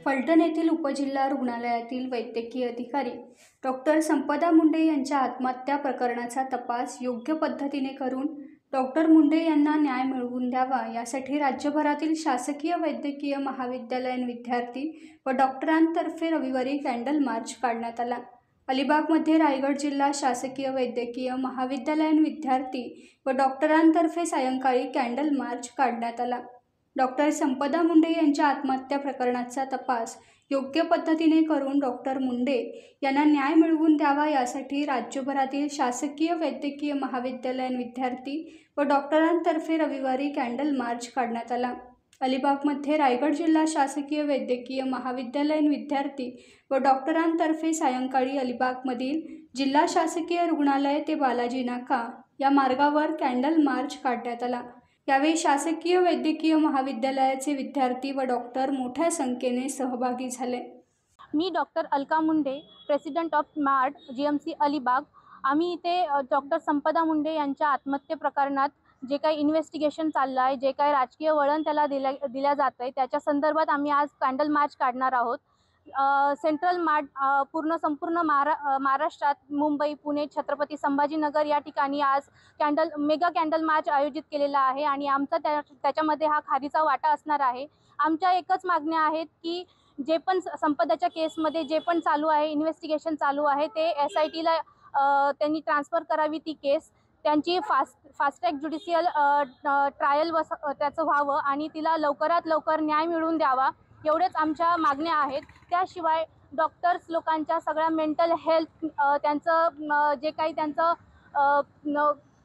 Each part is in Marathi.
फलटण येथील उपजिल्हा रुग्णालयातील वैद्यकीय अधिकारी डॉक्टर संपदा मुंडे यांच्या आत्महत्या प्रकरणाचा तपास योग्य पद्धतीने करून डॉक्टर मुंडे यांना न्याय मिळवून द्यावा यासाठी राज्यभरातील शासकीय वैद्यकीय महाविद्यालयीन विद्यार्थी व डॉक्टरांतर्फे रविवारी कॅन्डल मार्च काढण्यात आला। अलिबागमध्ये रायगड जिल्हा शासकीय वैद्यकीय महाविद्यालयीन विद्यार्थी व डॉक्टरांतर्फे सायंकाळी कॅन्डल मार्च काढण्यात आला। डॉक्टर संपदा मुंडे यांच्या आत्महत्या प्रकरणाचा तपास योग्य पद्धतीने करून डॉक्टर मुंडे यांना न्याय मिळवून द्यावा यासाठी राज्यभरातील शासकीय वैद्यकीय महाविद्यालयीन विद्यार्थी व डॉक्टरांतर्फे रविवारी कॅन्डल मार्च काढण्यात आला। अलिबागमध्ये रायगड जिल्हा शासकीय वैद्यकीय महाविद्यालयीन विद्यार्थी व डॉक्टरांतर्फे सायंकाळी अलिबागमधील जिल्हा शासकीय रुग्णालय ते बालाजी नाका या मार्गावर कॅन्डल मार्च काढण्यात आला। यावेळी शासकीय वैद्यकीय महाविद्यालयाचे विद्यार्थी व डॉक्टर मोठ्या संख्येने सहभागी झाले। मी doctor Alka Munde, president of MARD GMC Alibag. आम्ही इथे डॉक्टर संपदा मुंडे यांच्या आत्महत्ये प्रकरणात जे काही इन्व्हेस्टिगेशन चाललं आहे, जे काही राजकीय वळण त्याला दिल्या जात आहे, त्याच्या संदर्भात आम्ही आज कॅन्डल मार्च काढणार आहोत। सेंट्रल मार्ड संपूर्ण महाराष्ट्रात मुंबई, पुणे, छत्रपती संभाजीनगर या ठिकाणी आज मेगा कॅन्डल मार्च आयोजित केलेला आहे आणि आमचा त्याच्यामध्ये हा खारीचा वाटा असणार आहे। आमच्या एकच मागण्या आहेत की जे पण संपदाच्या केसमध्ये जे पण चालू आहे, इन्व्हेस्टिगेशन चालू आहे, ते SITला त्यांनी ट्रान्सफर करावी ती केस। त्यांची फास्ट ट्रॅक ज्युडिशियल ट्रायल त्याचं व्हावं आणि तिला लवकरात लवकर न्याय मिळवून द्यावा, एवढेच आमच्या मागण्या आहेत। त्याशिवाय डॉक्टर्स लोकांच्या सगळ्या मेंटल हेल्थ त्यांचं जे काही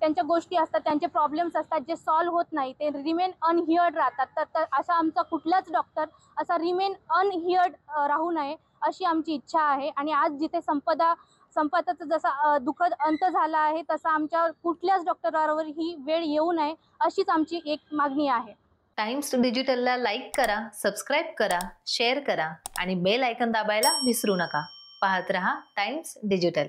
त्यांच्या गोष्टी असतात, त्यांचे प्रॉब्लेम्स असतात, जे सॉल्व्ह होत नाही, ते रिमेन अनहिअर्ड राहतात। तर असा आमचा कुठलाच डॉक्टर असा रिमेन अनहिअर्ड राहू नये अशी आमची इच्छा आहे। आणि आज जिथे संपदाचा जसा दुःखद अंत झाला आहे, तसा आमच्या कुठल्याच डॉक्टरावर ही वेळ येऊ नये अशीच आमची एक मागणी आहे। टाइम्स डिजिटलला लाईक करा, सबस्क्राईब करा, शेअर करा आणि बेल आयकॉन दाबायला विसरू नका। पाहत रहा टाइम्स डिजिटल।